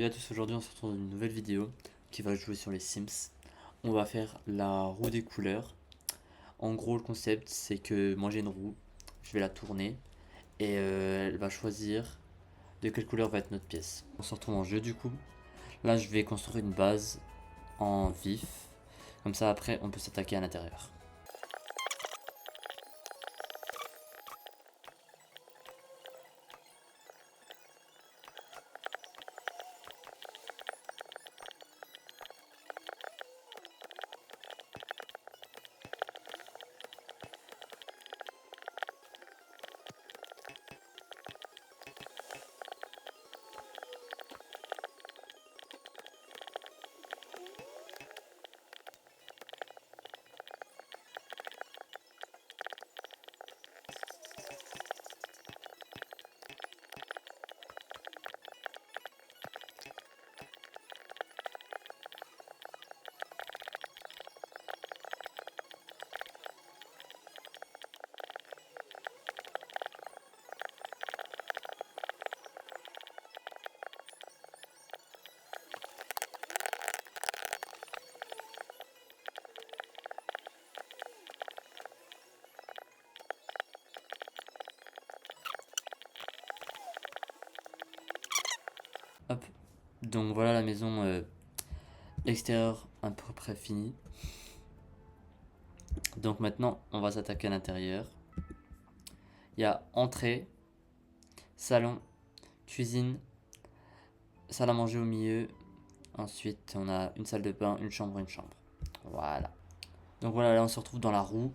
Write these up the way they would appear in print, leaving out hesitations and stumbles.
à tous, aujourd'hui on se retrouve dans une nouvelle vidéo qui va jouer sur les Sims. On va faire la roue des couleurs. En gros le concept c'est que moi j'ai une roue, je vais la tourner et elle va choisir de quelle couleur va être notre pièce. On se retrouve en jeu du coup. Là je vais construire une base en vif, comme ça après on peut s'attaquer à l'intérieur. Hop, donc voilà la maison extérieure à peu près finie. Donc maintenant on va s'attaquer à l'intérieur. Il y a entrée, salon, cuisine, salle à manger au milieu. Ensuite, on a une salle de bain, une chambre, une chambre. Voilà. Donc voilà, là on se retrouve dans la roue.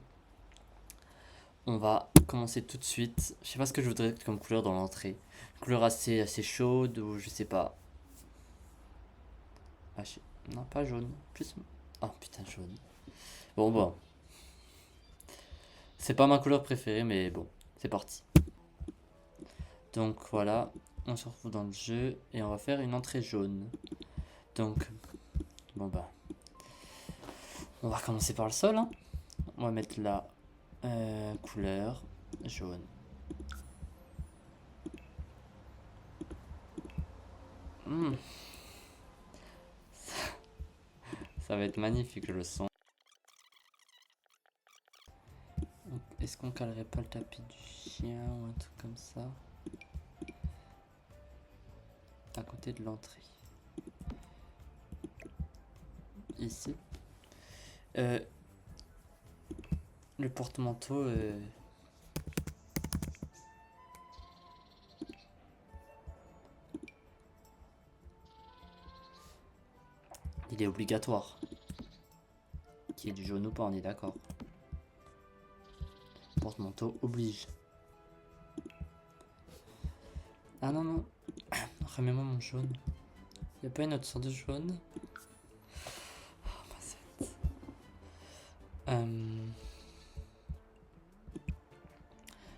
On va commencer tout de suite. Je sais pas ce que je voudrais comme couleur dans l'entrée. Couleur assez chaude ou je sais pas. Ah, non, pas jaune. Plus. Oh putain, jaune. Bon. C'est pas ma couleur préférée, mais bon, c'est parti. Donc voilà, on se retrouve dans le jeu et on va faire une entrée jaune. Donc, bon bah, on va commencer par le sol. Hein. On va mettre la couleur jaune. Hmm, ça va être magnifique, je le sens. Est-ce qu'on calerait pas le tapis du chien ou un truc comme ça à côté de l'entrée? Ici. Le porte-manteau. Il est obligatoire. Qu'il y ait du jaune ou pas, on est d'accord. Porte-manteau oblige. Ah non. Remets-moi mon jaune. Y a pas une autre sorte de jaune? Oh,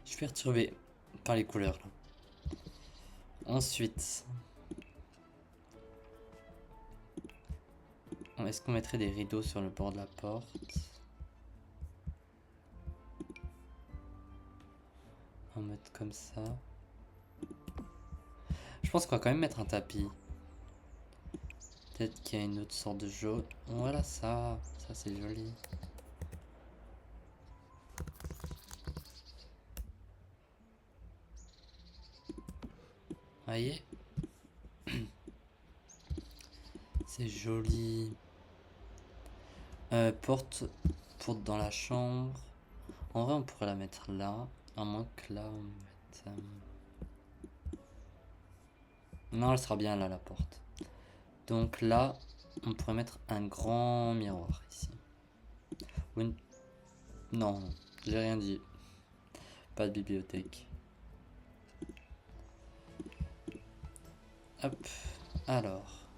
je suis perturbé par les couleurs là. Ensuite, est-ce qu'on mettrait des rideaux sur le bord de la porte? En mode comme ça. Je pense qu'on va quand même mettre un tapis. Peut-être qu'il y a une autre sorte de jaune. Voilà ça c'est joli. Voyez? C'est joli. Porte dans la chambre. En vrai, on pourrait la mettre là. À moins que là, on mette... Non, elle sera bien là, la porte. Donc là, on pourrait mettre un grand miroir ici. Non, j'ai rien dit. Pas de bibliothèque. Hop. Alors,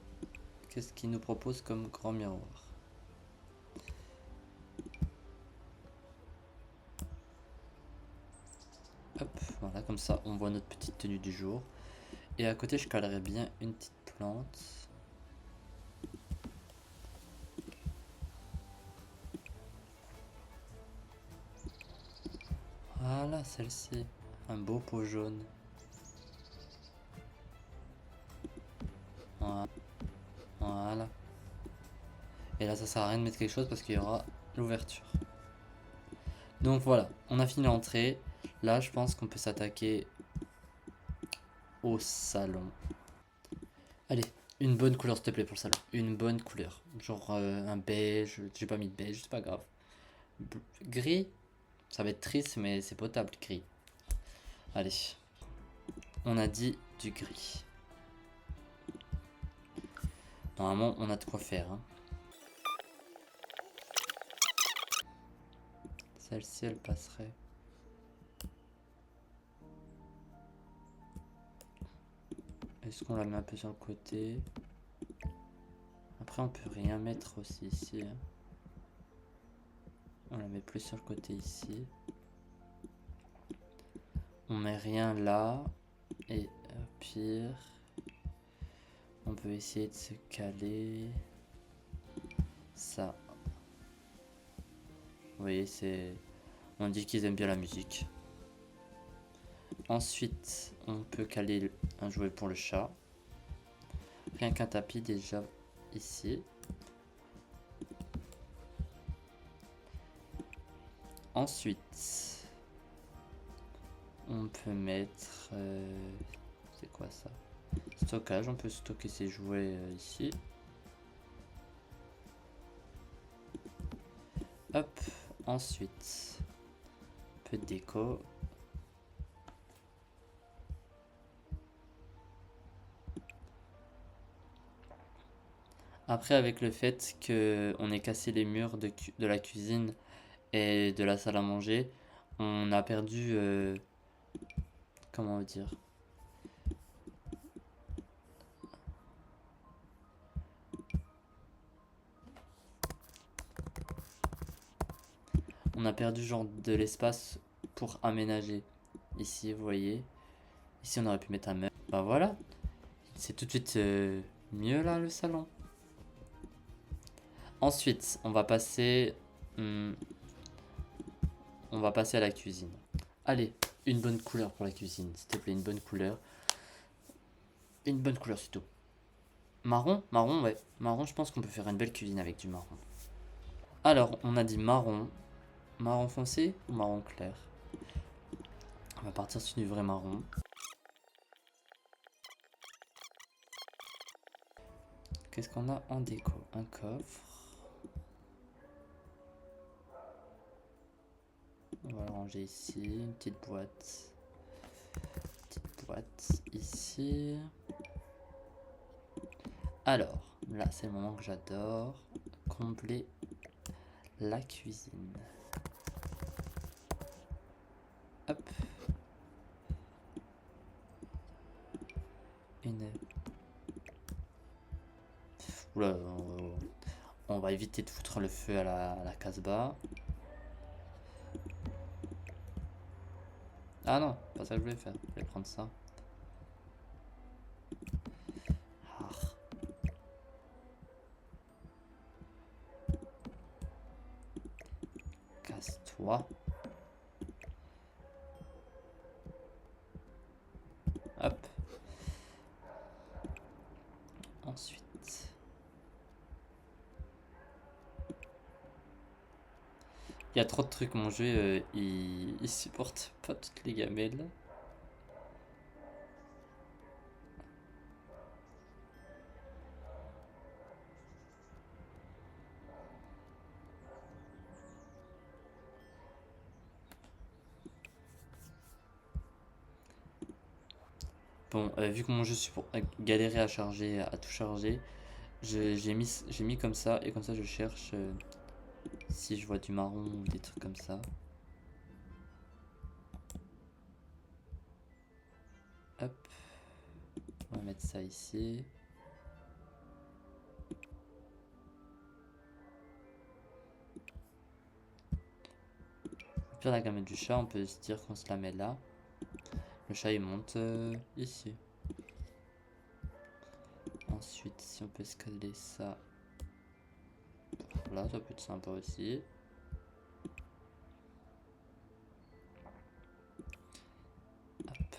qu'est-ce qu'il nous propose comme grand miroir? Hop, voilà, comme ça, on voit notre petite tenue du jour. Et à côté, je calerai bien une petite plante. Voilà, celle-ci. Un beau pot jaune. Voilà. Voilà. Et là, ça sert à rien de mettre quelque chose parce qu'il y aura l'ouverture. Donc voilà, on a fini l'entrée. Là, je pense qu'on peut s'attaquer au salon. Allez, une bonne couleur s'il te plaît pour le salon. Une bonne couleur. Genre un beige, j'ai pas mis de beige, c'est pas grave. Gris, ça va être triste mais c'est potable, gris. Allez, on a dit du gris. Normalement, on a de quoi faire. Hein. Celle-ci, elle passerait. Est-ce qu'on la met un peu sur le côté? Après, on peut rien mettre aussi ici. Hein. On la met plus sur le côté ici. On met rien là. Et pire, on peut essayer de se caler. Ça. Vous voyez, c'est... On dit qu'ils aiment bien la musique. Ensuite, on peut caler un jouet pour le chat. Rien qu'un tapis déjà ici. Ensuite, on peut mettre... c'est quoi ça? Stockage, on peut stocker ses jouets ici. Hop, ensuite, peu de déco. Après, avec le fait qu'on ait cassé les murs de la cuisine et de la salle à manger, on a perdu... comment dire? On a perdu genre de l'espace pour aménager. Ici, vous voyez. Ici, on aurait pu mettre un meuble. Bah voilà. C'est tout de suite mieux là, le salon. Ensuite, on va passer... on va passer à la cuisine. Allez, une bonne couleur pour la cuisine. S'il te plaît, une bonne couleur. Une bonne couleur, c'est tout. Marron? Marron, ouais. Marron, je pense qu'on peut faire une belle cuisine avec du marron. Alors, on a dit marron. Marron foncé ou marron clair? On va partir sur du vrai marron. Qu'est-ce qu'on a en déco? Un coffre. On va le ranger ici. Une petite boîte. Petite boîte ici. Alors, là, c'est le moment que j'adore. Combler la cuisine. Hop. Une... Oula, on va éviter de foutre le feu à la Casbah. Ah non, pas ça que je voulais faire. Je vais prendre ça. Ah. Casse-toi. Hop. Ensuite. Il y a trop de trucs, mon jeu, il supporte pas toutes les gamelles. Bon, vu que mon jeu galérer à charger, à tout charger, j'ai mis comme ça, et comme ça je cherche si je vois du marron ou des trucs comme ça. Hop. On va mettre ça ici. Au pire, la gamelle du chat, on peut se dire qu'on se la met là. Le chat il monte ici. Ensuite, si on peut escalader ça. Là, ça peut être sympa aussi. Hop.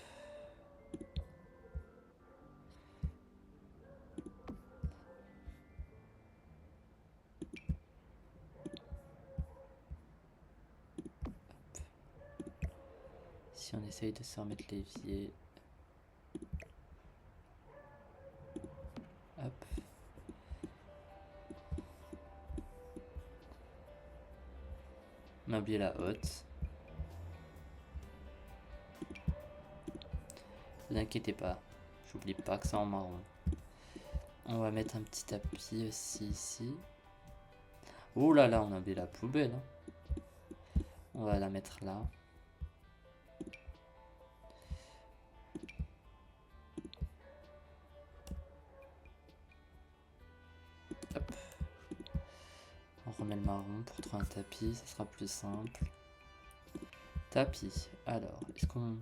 Ici, on essaye de se remettre l'évier. Hop. On a oublié la hotte. Ne vous inquiétez pas, j'oublie pas que c'est en marron. On va mettre un petit tapis aussi ici. Ouh là là, on a oublié la poubelle. Hein. On va la mettre là. Hop. On remet le marron pour trouver un tapis, ça sera plus simple. Tapis. Alors, est-ce qu'on...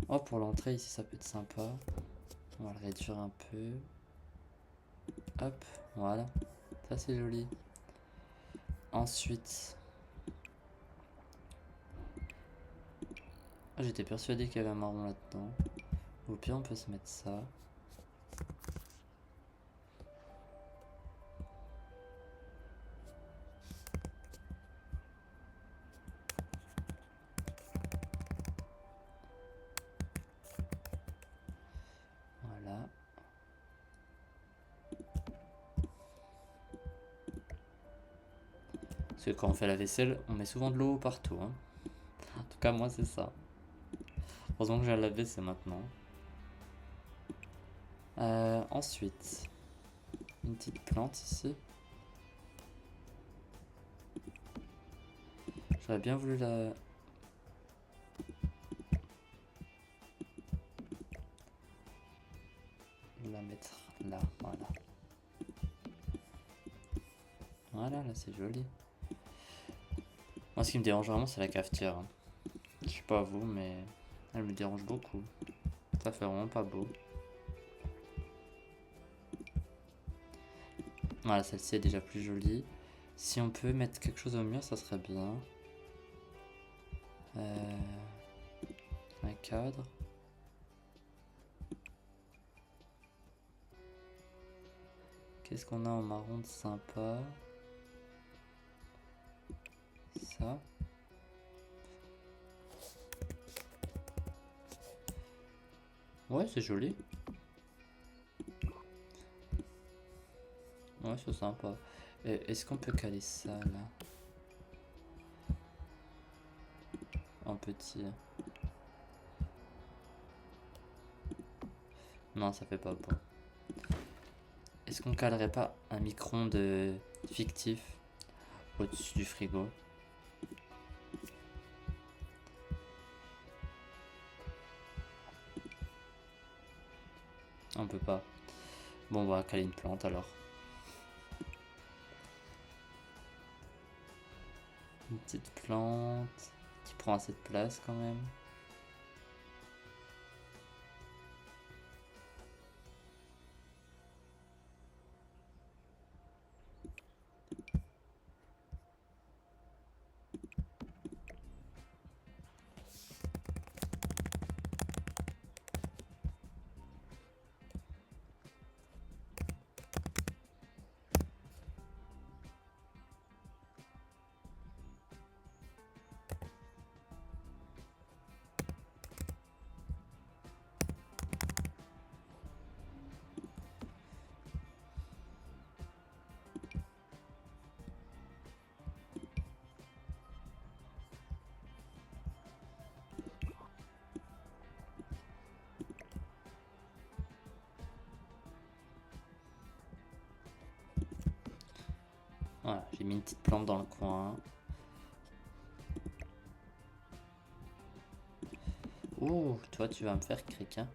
Oh, pour l'entrée ici, ça peut être sympa. On va le réduire un peu. Hop, voilà. Ça, c'est joli. Ensuite... Ah, j'étais persuadé qu'il y avait un marron là-dedans. Au pire, on peut se mettre ça. Voilà. Parce que quand on fait la vaisselle, on met souvent de l'eau partout. Hein. En tout cas, moi, c'est ça. Heureusement que j'ai la vaisselle maintenant. Ensuite, une petite plante ici. J'aurais bien voulu la mettre là, voilà. Voilà, là c'est joli. Moi ce qui me dérange vraiment c'est la cafetière. Hein. Je sais pas vous mais elle me dérange beaucoup. Ça fait vraiment pas beau. Voilà, celle-ci est déjà plus jolie. Si on peut mettre quelque chose au mur, ça serait bien. Un cadre. Qu'est-ce qu'on a en marron de sympa? Ça. Ouais, c'est joli. Ouais, c'est sympa. Est-ce qu'on peut caler ça là? En petit. Non, ça fait pas bon. Est-ce qu'on calerait pas un micro-ondes fictif au-dessus du frigo? On peut pas. Bon, on va caler une plante alors. Une petite plante qui prend assez de place quand même. Voilà, j'ai mis une petite plante dans le coin. Ouh, toi tu vas me faire cric, hein.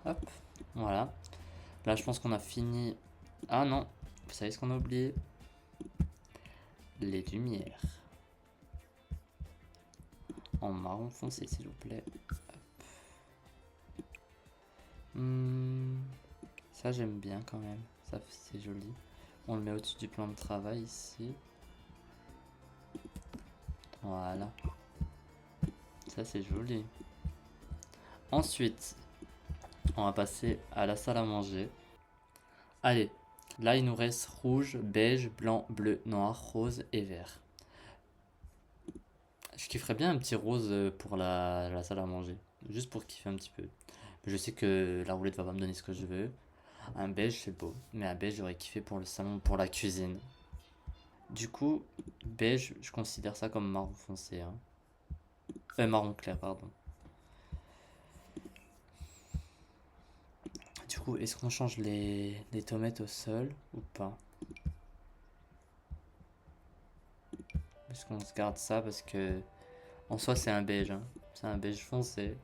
Hop, voilà. Là, je pense qu'on a fini. Ah non, vous savez ce qu'on a oublié? Les lumières. En marron foncé, s'il vous plaît. Ça Ça j'aime bien quand même. Ça c'est joli. On le met au-dessus du plan de travail ici. Voilà. Ça c'est joli. Ensuite, on va passer à la salle à manger. Allez, là il nous reste rouge, beige, blanc, bleu, noir, rose et vert. Je kifferais bien un petit rose pour la salle à manger. Juste pour kiffer un petit peu. Je sais que la roulette va pas me donner ce que je veux. Un beige c'est beau. Mais un beige j'aurais kiffé pour le salon, pour la cuisine. Du coup, beige, je considère ça comme marron foncé. Hein. Marron clair, pardon. Du coup, est-ce qu'on change les tomates au sol ou pas? Est-ce qu'on se garde ça parce que en soi c'est un beige. Hein. C'est un beige foncé.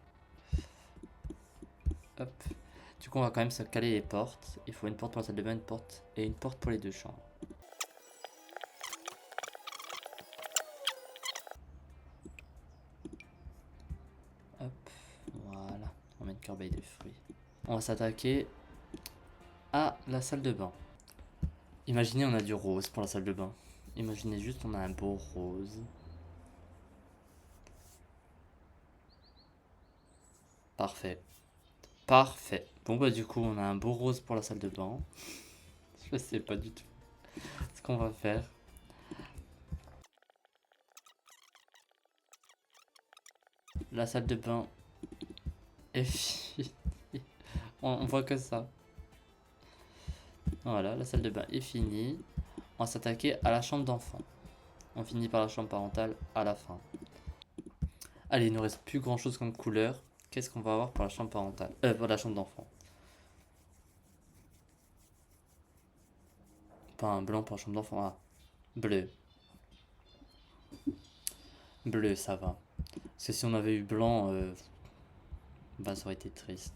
Hop. Du coup, on va quand même se caler les portes. Il faut une porte pour la salle de bain, une porte et une porte pour les deux chambres. Hop, voilà. On met une corbeille de fruits. On va s'attaquer à la salle de bain. Imaginez, on a du rose pour la salle de bain. Imaginez juste, on a un beau rose. Parfait. Parfait. Bon, bah, du coup, on a un beau rose pour la salle de bain. Je sais pas du tout ce qu'on va faire. La salle de bain est finie. On voit que ça. Voilà, la salle de bain est finie. On va s'attaquer à la chambre d'enfant. On finit par la chambre parentale à la fin. Allez, il nous reste plus grand chose comme couleur. Qu'est-ce qu'on va avoir pour la chambre parentale? Pour la chambre d'enfant. Pas un blanc pour la chambre d'enfant. Ah, bleu. Bleu, ça va. Parce que si on avait eu blanc, bah ça aurait été triste.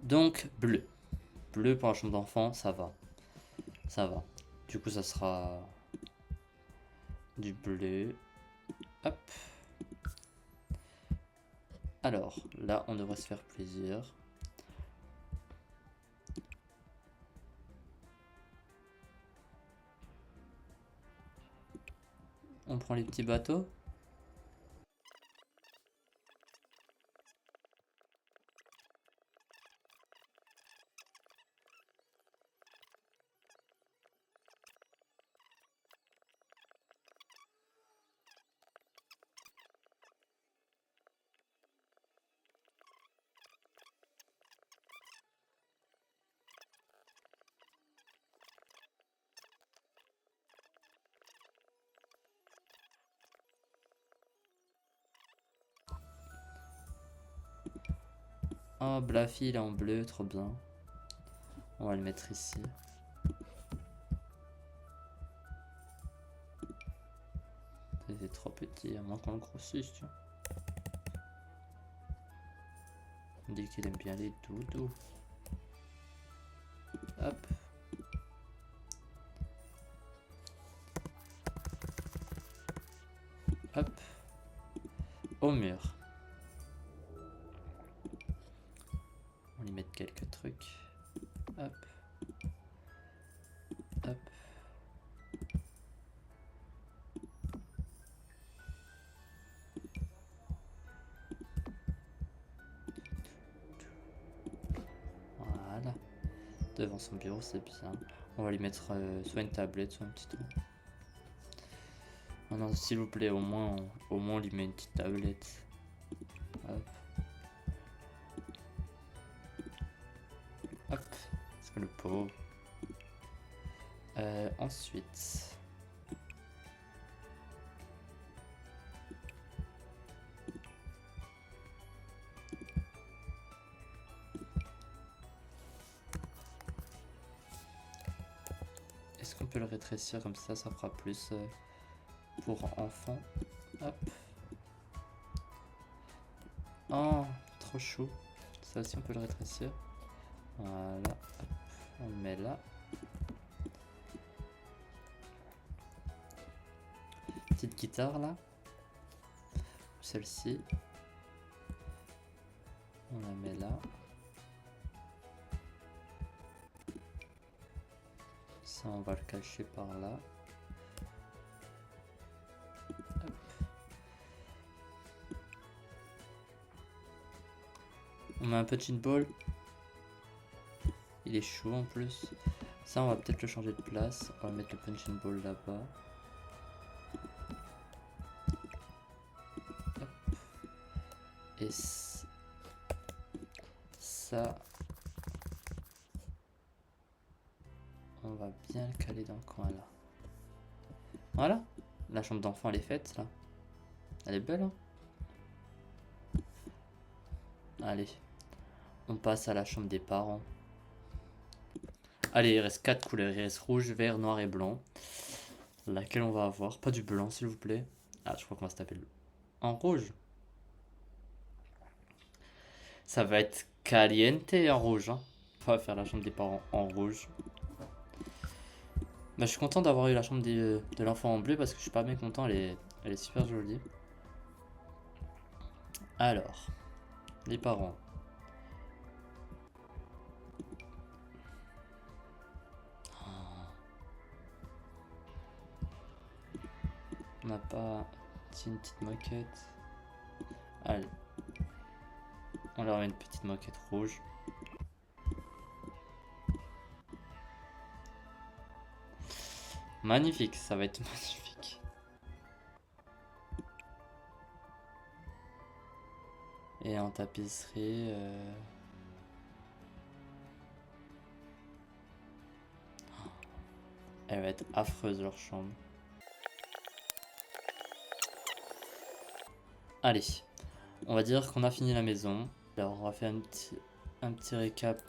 Donc, bleu. Bleu pour la chambre d'enfant, ça va. Ça va. Du coup, ça sera du bleu. Hop. Alors, là, on devrait se faire plaisir. On prend les petits bateaux. Oh, Blaffy, il est en bleu, trop bien. On va le mettre ici. C'est trop petit, à moins qu'on le grossisse, tiens. On dit qu'il aime bien les doudous. Hop. Hop. Au mur. On y met quelques trucs. Hop. Hop. Voilà. Devant son bureau, c'est bien. On va lui mettre soit une tablette, soit un petit truc. Oh non, s'il vous plaît, au moins on lui met une petite tablette. Hop. Hop. Parce que le pauvre. Ensuite. Est-ce qu'on peut le rétrécir comme ça fera plus pour enfants. Hop. Oh, trop chou. Ça aussi, on peut le rétrécir. Voilà. Hop. On le met là. Petite guitare là. celle-ci. On la met là. Ça, on va le cacher par là. Hop. On met un punching ball. Il est chaud en plus. Ça, on va peut-être le changer de place. On va mettre le punching ball là-bas. Et ça, on va bien le caler dans le coin là. Voilà, la chambre d'enfant elle est faite là. Elle est belle hein. Allez, on passe à la chambre des parents. Allez, il reste 4 couleurs, il reste rouge, vert, noir et blanc. Laquelle on va avoir? Pas du blanc s'il vous plaît. Ah, je crois qu'on va se taper le en rouge. Ça va être caliente en rouge. Hein. On va faire la chambre des parents en rouge. Bah, je suis content d'avoir eu la chambre de l'enfant en bleu parce que je suis pas mécontent. Elle est super jolie. Alors, les parents. On n'a pas une petite moquette. Allez. On leur met une petite moquette rouge. Magnifique, ça va être magnifique. Et en tapisserie... Elle va être affreuse leur chambre. Allez, on va dire qu'on a fini la maison. Alors on va faire un petit récap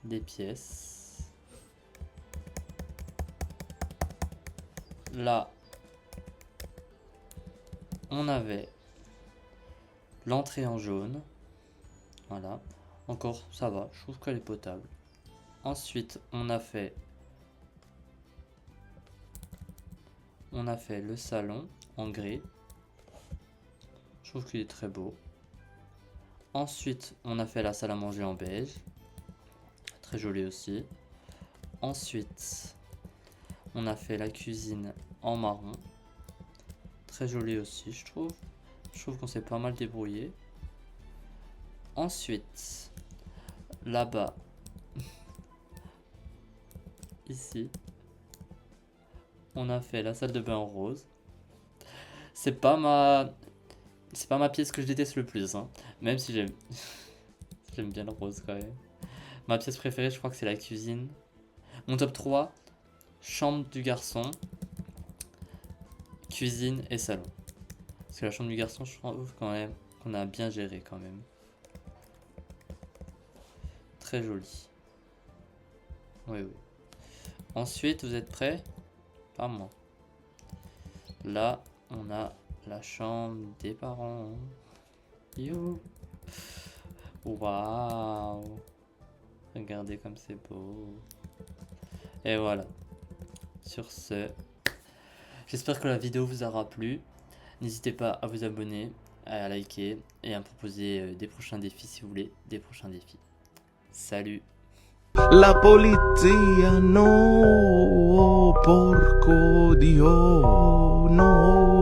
des pièces. Là, on avait l'entrée en jaune. Voilà. Encore, ça va. Je trouve qu'elle est potable. Ensuite, on a fait le salon en gris. Je trouve qu'il est très beau. Ensuite, on a fait la salle à manger en beige. Très jolie aussi. Ensuite, on a fait la cuisine en marron. Très jolie aussi, je trouve. Je trouve qu'on s'est pas mal débrouillé. Ensuite, là-bas, ici, on a fait la salle de bain en rose. C'est pas ma pièce que je déteste le plus, hein. Même si j'aime bien le rose quand même. Ma pièce préférée, je crois que c'est la cuisine. Mon top 3, chambre du garçon, cuisine et salon. Parce que la chambre du garçon, je trouve quand même qu'on a bien géré quand même. Très joli. Oui, oui. Ensuite, vous êtes prêts? Pas moi. Là, on a la chambre des parents. You. Waouh. Regardez comme c'est beau. Et voilà. Sur ce, j'espère que la vidéo vous aura plu. N'hésitez pas à vous abonner, à liker et à me proposer des prochains défis si vous voulez des prochains défis. Salut. La polizia no, porco Dio, no.